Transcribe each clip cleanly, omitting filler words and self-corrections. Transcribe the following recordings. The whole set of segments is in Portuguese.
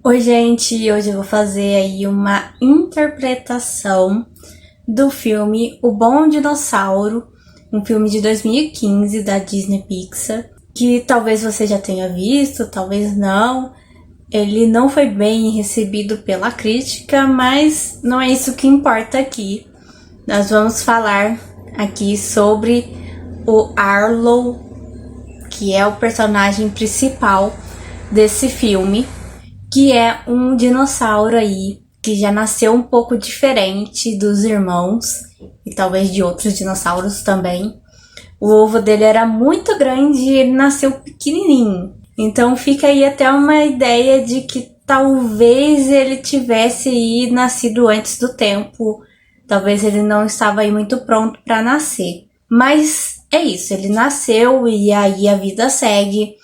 Oi, gente! Hoje eu vou fazer aí uma interpretação do filme O Bom Dinossauro, um filme de 2015 da Disney Pixar, que talvez você já tenha visto, talvez não. Ele não foi bem recebido pela crítica, mas não é isso que importa aqui. Nós vamos falar aqui sobre o Arlo, que é o personagem principal desse filme, que é um dinossauro aí que já nasceu um pouco diferente dos irmãos e talvez de outros dinossauros também. O ovo dele era muito grande e ele nasceu pequenininho. Então fica aí até uma ideia de que talvez ele tivesse aí nascido antes do tempo. Talvez ele não estava aí muito pronto para nascer. Mas é isso, ele nasceu e aí a vida segue.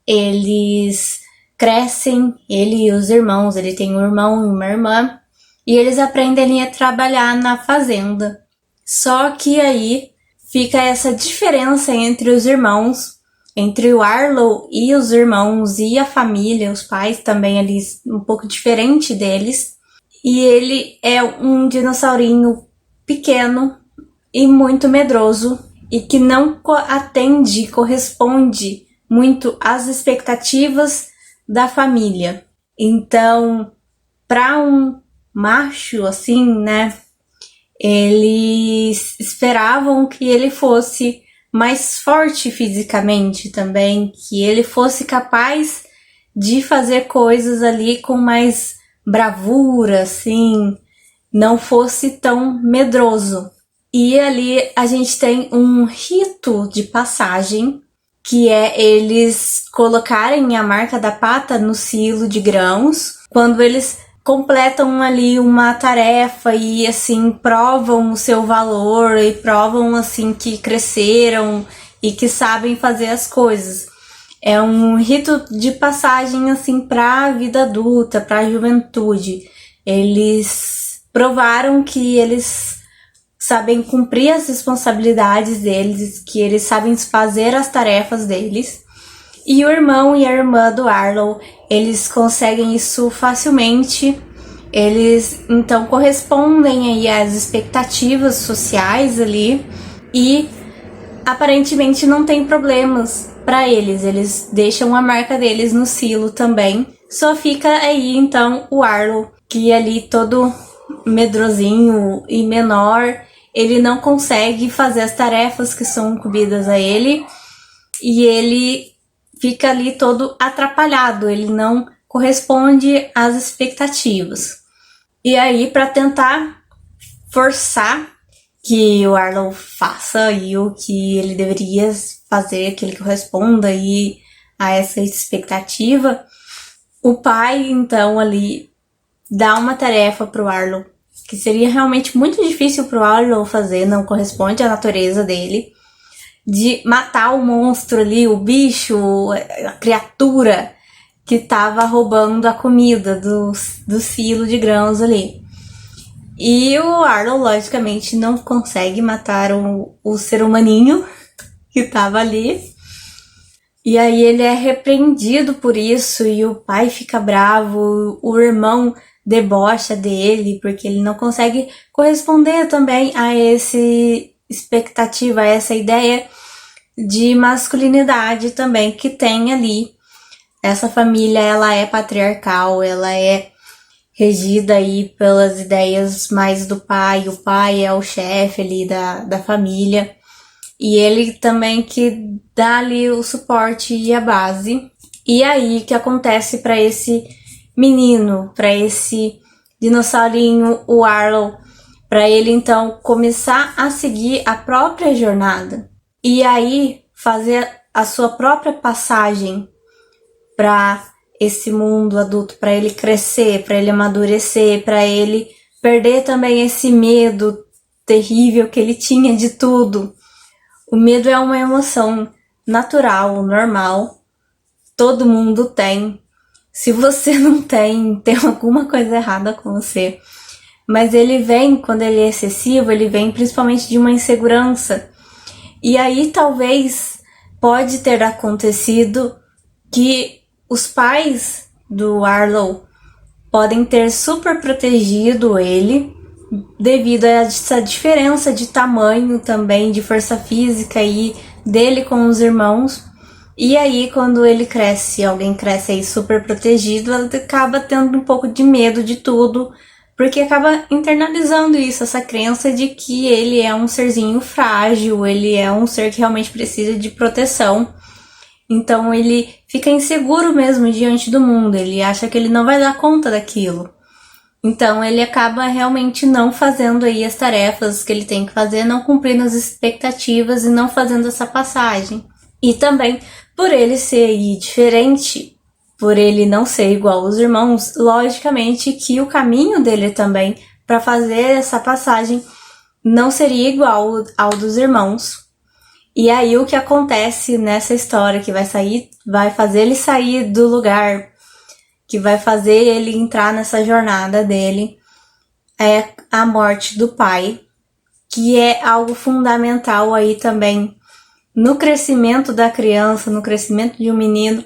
Eles crescem, ele e os irmãos, ele tem um irmão e uma irmã, e eles aprendem a trabalhar na fazenda. Só que aí fica essa diferença entre os irmãos, entre o Arlo e os irmãos e a família, os pais também ali um pouco diferente deles. E ele é um dinossaurinho pequeno e muito medroso e que não atende, corresponde muito às expectativas da família. Então, para um macho assim, né, eles esperavam que ele fosse mais forte fisicamente também, que ele fosse capaz de fazer coisas ali com mais bravura, assim, não fosse tão medroso. E ali a gente tem um rito de passagem, que é eles colocarem a marca da pata no silo de grãos, quando eles completam ali uma tarefa e assim provam o seu valor e provam assim que cresceram e que sabem fazer as coisas. É um rito de passagem assim para a vida adulta, para a juventude. Eles provaram que eles sabem cumprir as responsabilidades deles, que eles sabem fazer as tarefas deles. E o irmão e a irmã do Arlo, eles conseguem isso facilmente. Eles então correspondem aí às expectativas sociais ali e aparentemente não tem problemas para eles. Eles deixam a marca deles no silo também. Só fica aí então o Arlo, que ali todo medrosinho e menor, ele não consegue fazer as tarefas que são incumbidas a ele e ele fica ali todo atrapalhado, ele não corresponde às expectativas. E aí, para tentar forçar que o Arlo faça aí o que ele deveria fazer, que ele corresponda aí a essa expectativa, o pai então ali dá uma tarefa pro Arlo que seria realmente muito difícil pro Arlo fazer, não corresponde à natureza dele, de matar o monstro ali, o bicho, a criatura que tava roubando a comida do silo de grãos ali. E o Arlo, logicamente, não consegue matar o ser humaninho que tava ali. E aí ele é repreendido por isso e o pai fica bravo, o irmão debocha dele porque ele não consegue corresponder também a essa expectativa, a essa ideia de masculinidade também que tem ali. Essa família, ela é patriarcal, ela é regida aí pelas ideias mais do pai. O pai é o chefe ali da família. E ele também que dá ali o suporte e a base. E aí o que acontece para esse menino, para esse dinossaurinho, o Arlo, para ele então começar a seguir a própria jornada. E aí fazer a sua própria passagem para esse mundo adulto, para ele crescer, para ele amadurecer, para ele perder também esse medo terrível que ele tinha de tudo. O medo é uma emoção natural, normal, todo mundo tem. Se você não tem, tem alguma coisa errada com você. Mas ele vem, quando ele é excessivo, ele vem principalmente de uma insegurança. E aí talvez pode ter acontecido que os pais do Arlo podem ter super protegido ele devido a essa diferença de tamanho também, de força física aí dele com os irmãos. E aí, quando ele cresce, alguém cresce aí super protegido, ela acaba tendo um pouco de medo de tudo, porque acaba internalizando isso, essa crença de que ele é um serzinho frágil, ele é um ser que realmente precisa de proteção. Então ele fica inseguro mesmo diante do mundo, ele acha que ele não vai dar conta daquilo. Então ele acaba realmente não fazendo aí as tarefas que ele tem que fazer, não cumprindo as expectativas e não fazendo essa passagem. E também, por ele ser aí diferente, por ele não ser igual aos irmãos, logicamente que o caminho dele também para fazer essa passagem não seria igual ao dos irmãos. E aí o que acontece nessa história que vai fazer ele sair do lugar, que vai fazer ele entrar nessa jornada dele, é a morte do pai, que é algo fundamental aí também no crescimento da criança, no crescimento de um menino,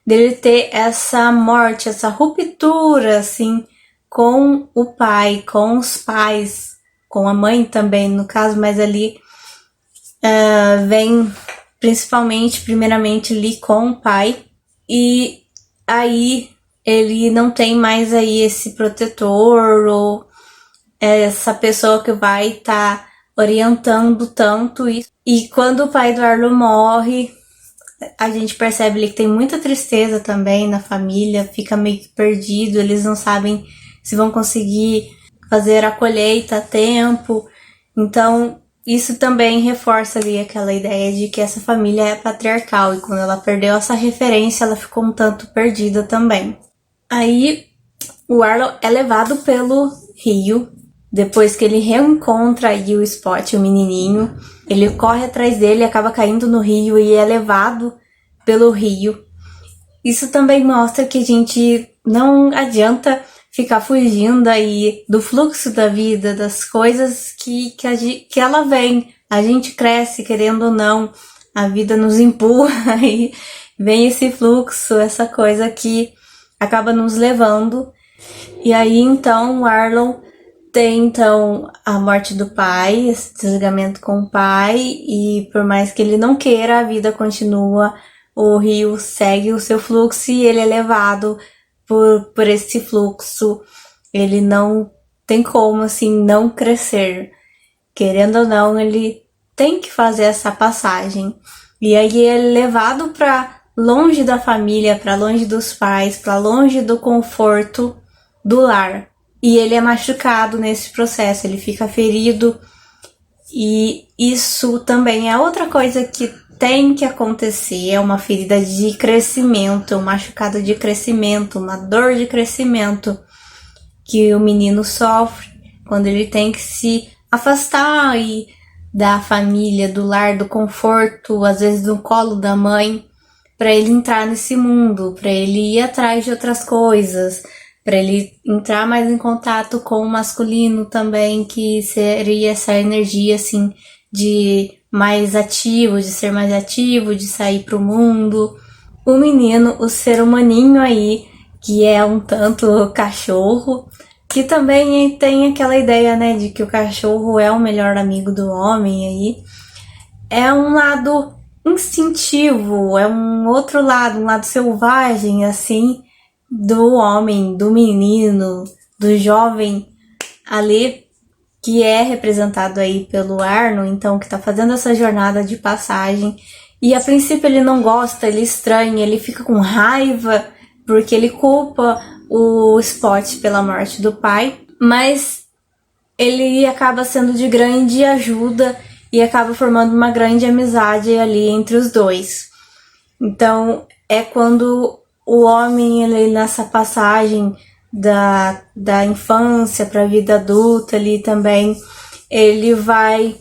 dele ter essa morte, essa ruptura, assim, com o pai, com os pais, com a mãe também, no caso, mas ali vem principalmente, primeiramente, ali com o pai, e aí ele não tem mais aí esse protetor ou essa pessoa que vai estar orientando tanto isso. E quando o pai do Arlo morre, a gente percebe ali que tem muita tristeza também na família, fica meio que perdido, eles não sabem se vão conseguir fazer a colheita a tempo. Então, isso também reforça ali aquela ideia de que essa família é patriarcal, e quando ela perdeu essa referência, ela ficou um tanto perdida também. Aí, o Arlo é levado pelo rio, depois que ele reencontra aí o Spot, o menininho, ele corre atrás dele, acaba caindo no rio e é levado pelo rio. Isso também mostra que a gente não adianta ficar fugindo aí do fluxo da vida, das coisas que ela vem. A gente cresce, querendo ou não, a vida nos empurra e vem esse fluxo, essa coisa que acaba nos levando. E aí, então, o Arlo tem, então, a morte do pai, esse desligamento com o pai, e por mais que ele não queira, a vida continua, o rio segue o seu fluxo e ele é levado por esse fluxo. Ele não tem como, assim, não crescer. Querendo ou não, ele tem que fazer essa passagem. E aí ele é levado para longe da família, para longe dos pais, para longe do conforto do lar. E ele é machucado nesse processo, ele fica ferido. E isso também é outra coisa que tem que acontecer, é uma ferida de crescimento, um machucado de crescimento, uma dor de crescimento que o menino sofre quando ele tem que se afastar aí da família, do lar, do conforto, às vezes do colo da mãe, para ele entrar nesse mundo, para ele ir atrás de outras coisas, para ele entrar mais em contato com o masculino também, que seria essa energia assim de mais ativo, de ser mais ativo, de sair pro mundo. O menino, o ser humaninho aí, que é um tanto cachorro, que também tem aquela ideia, né, de que o cachorro é o melhor amigo do homem aí. É um lado instintivo, é um outro lado, um lado selvagem, assim, do homem, do menino, do jovem ali, que é representado aí pelo Arno, então, que tá fazendo essa jornada de passagem. E a princípio ele não gosta, ele estranha, ele fica com raiva, porque ele culpa o Spot pela morte do pai, mas ele acaba sendo de grande ajuda e acaba formando uma grande amizade ali entre os dois. Então, é quando o homem, ele nessa passagem da infância para a vida adulta ali também, ele vai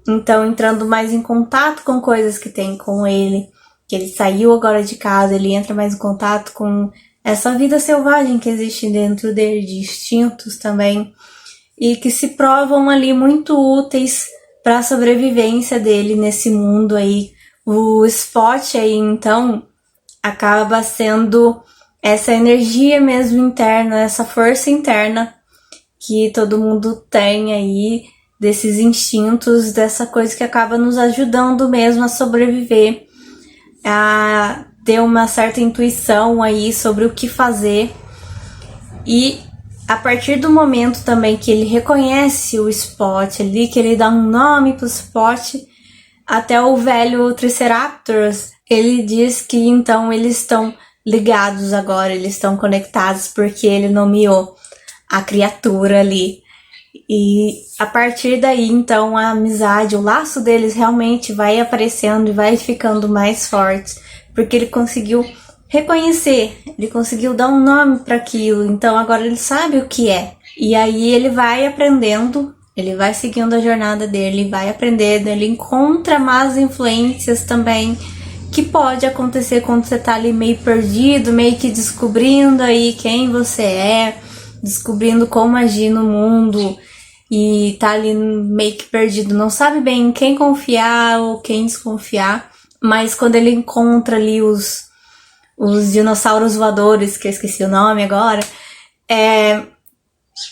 então entrando mais em contato com coisas que tem com ele, que ele saiu agora de casa, ele entra mais em contato com essa vida selvagem que existe dentro dele, de instintos também, e que se provam ali muito úteis para a sobrevivência dele nesse mundo aí. O Spot aí, então, acaba sendo essa energia mesmo interna, essa força interna que todo mundo tem aí, desses instintos, dessa coisa que acaba nos ajudando mesmo a sobreviver, a ter uma certa intuição aí sobre o que fazer. E a partir do momento também que ele reconhece o Spot ali, que ele dá um nome pro Spot, até o velho Triceratops, ele diz que então eles estão ligados agora, eles estão conectados porque ele nomeou a criatura ali. E a partir daí, então, a amizade, o laço deles realmente vai aparecendo e vai ficando mais forte, porque ele conseguiu reconhecer, ele conseguiu dar um nome para aquilo, então agora ele sabe o que é. E aí ele vai aprendendo, ele vai seguindo a jornada dele, vai aprendendo, ele encontra más influências também, que pode acontecer quando você tá ali meio perdido, meio que descobrindo aí quem você é, descobrindo como agir no mundo e tá ali meio que perdido, não sabe bem em quem confiar ou quem desconfiar, mas quando ele encontra ali os dinossauros voadores, que eu esqueci o nome agora,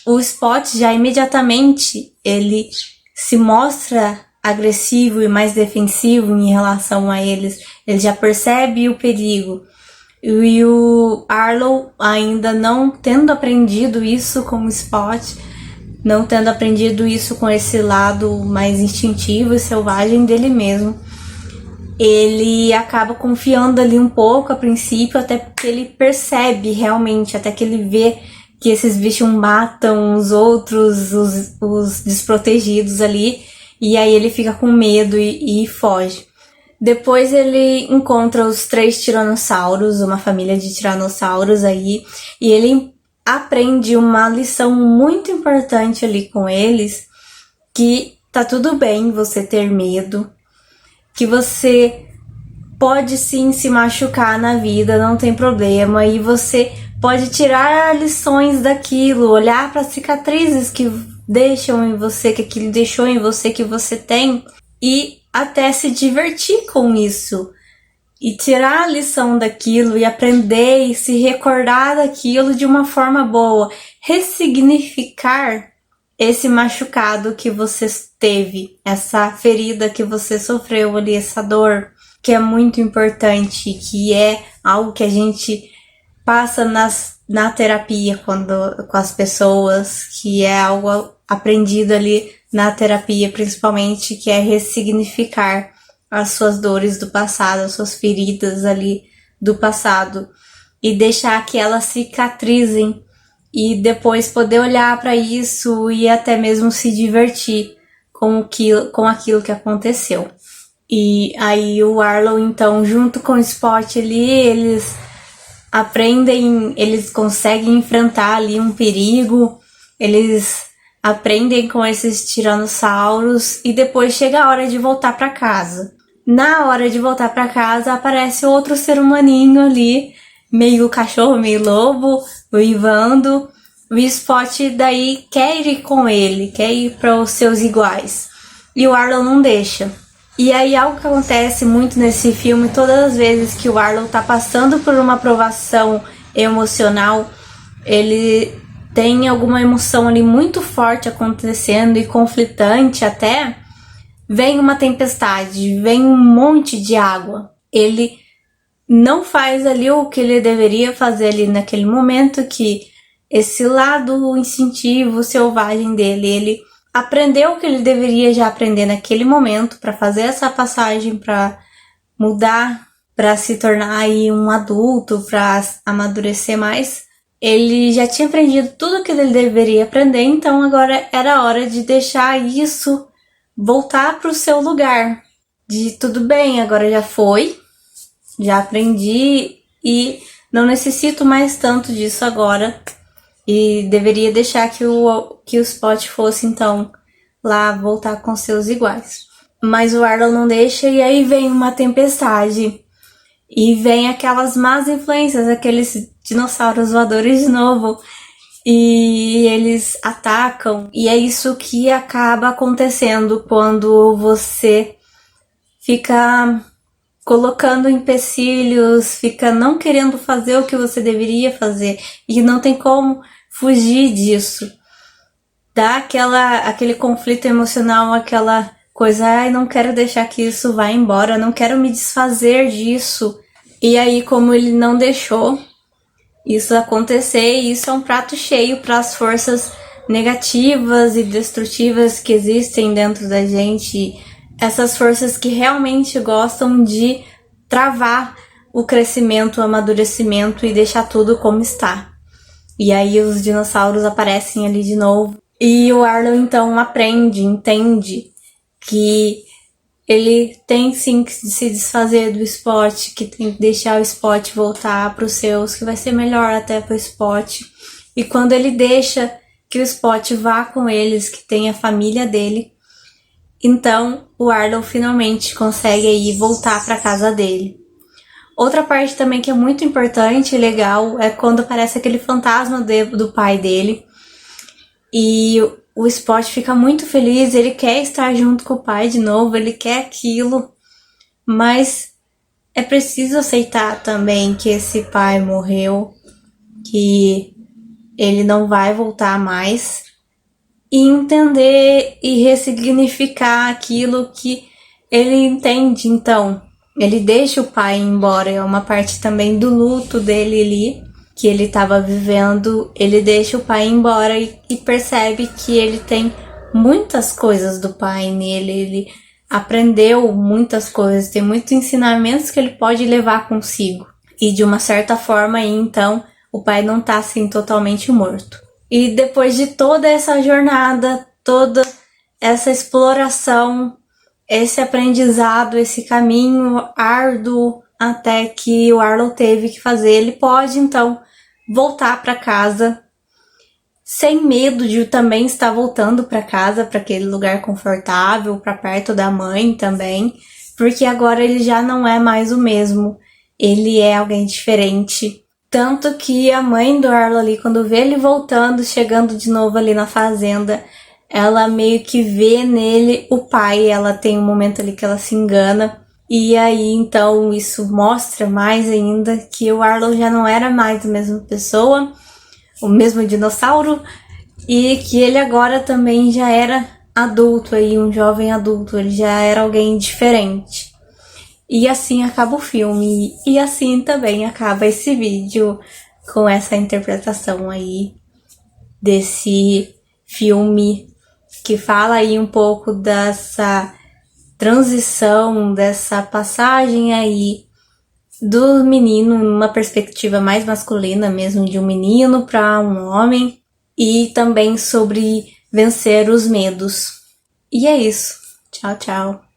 o Spot já imediatamente ele se mostra agressivo e mais defensivo em relação a eles, ele já percebe o perigo. E o Arlo, ainda não tendo aprendido isso com o Spot, não tendo aprendido isso com esse lado mais instintivo e selvagem dele mesmo, ele acaba confiando ali um pouco a princípio, até porque ele percebe realmente, até que ele vê que esses bichos matam os outros, os desprotegidos ali, e aí ele fica com medo e foge. Depois ele encontra os 3 tiranossauros, uma família de tiranossauros aí, e ele aprende uma lição muito importante ali com eles, que tá tudo bem você ter medo, que você pode sim se machucar na vida, não tem problema, e você pode tirar lições daquilo, olhar para as cicatrizes que deixam em você, que aquilo deixou em você, que você tem, e até se divertir com isso. E tirar a lição daquilo e aprender e se recordar daquilo de uma forma boa. Ressignificar esse machucado que você teve, essa ferida que você sofreu ali, essa dor, que é muito importante, que é algo que a gente passa na terapia com as pessoas, que é algo aprendido ali na terapia, principalmente, que é ressignificar as suas dores do passado, as suas feridas ali do passado, e deixar que elas cicatrizem e depois poder olhar para isso e até mesmo se divertir com aquilo que aconteceu. E aí o Arlo, então, junto com o Spot ali, eles aprendem, eles conseguem enfrentar ali um perigo, eles aprendem com esses tiranossauros e depois chega a hora de voltar para casa. Na hora de voltar para casa aparece outro ser humaninho ali, meio cachorro, meio lobo, uivando. O Spot daí quer ir com ele, quer ir para os seus iguais. E o Arlo não deixa. E aí algo que acontece muito nesse filme, todas as vezes que o Arlo tá passando por uma provação emocional, ele tem alguma emoção ali muito forte acontecendo e conflitante até, vem uma tempestade, vem um monte de água. Ele não faz ali o que ele deveria fazer ali naquele momento, que esse lado instintivo, selvagem dele, ele aprendeu o que ele deveria já aprender naquele momento para fazer essa passagem, para mudar, para se tornar aí um adulto, para amadurecer mais. Ele já tinha aprendido tudo o que ele deveria aprender, então agora era hora de deixar isso voltar para o seu lugar. De tudo bem, agora já foi, já aprendi e não necessito mais tanto disso agora. E deveria deixar que o Spot fosse, então, lá voltar com seus iguais. Mas o Arlo não deixa e aí vem uma tempestade. E vem aquelas más influências, aqueles dinossauros voadores de novo. E eles atacam. E é isso que acaba acontecendo quando você fica colocando empecilhos, fica não querendo fazer o que você deveria fazer e não tem como fugir disso. Dá aquele conflito emocional, aquela coisa, ai, não quero deixar que isso vá embora, não quero me desfazer disso. E aí, como ele não deixou isso acontecer, isso é um prato cheio para as forças negativas e destrutivas que existem dentro da gente, essas forças que realmente gostam de travar o crescimento, o amadurecimento e deixar tudo como está. E aí os dinossauros aparecem ali de novo. E o Arlo então entende que ele tem sim que se desfazer do Spot, que tem que deixar o Spot voltar para os seus, que vai ser melhor até para o Spot. E quando ele deixa que o Spot vá com eles, que tem a família dele, então o Arlo finalmente consegue aí voltar para casa dele. Outra parte também que é muito importante e legal é quando aparece aquele fantasma do pai dele. E o Spot fica muito feliz, ele quer estar junto com o pai de novo, ele quer aquilo, mas é preciso aceitar também que esse pai morreu, que ele não vai voltar mais, e entender e ressignificar aquilo que ele entende. Então, ele deixa o pai ir embora, é uma parte também do luto dele ali, que ele estava vivendo. Ele deixa o pai embora e percebe que ele tem muitas coisas do pai nele, ele aprendeu muitas coisas, tem muitos ensinamentos que ele pode levar consigo. E de uma certa forma aí, então, o pai não tá assim totalmente morto. E depois de toda essa jornada, toda essa exploração, esse aprendizado, esse caminho árduo até que o Arlo teve que fazer, ele pode então voltar para casa sem medo de também estar voltando para casa, para aquele lugar confortável, para perto da mãe também, porque agora ele já não é mais o mesmo, ele é alguém diferente. Tanto que a mãe do Arlo ali, quando vê ele voltando, chegando de novo ali na fazenda, ela meio que vê nele o pai, ela tem um momento ali que ela se engana. E aí, então, isso mostra mais ainda que o Arlo já não era mais a mesma pessoa, o mesmo dinossauro, e que ele agora também já era adulto, aí, um jovem adulto, ele já era alguém diferente. E assim acaba o filme, e assim também acaba esse vídeo com essa interpretação aí desse filme que fala aí um pouco dessa transição, dessa passagem aí do menino numa perspectiva mais masculina mesmo, de um menino para um homem, e também sobre vencer os medos. E é isso. Tchau, tchau.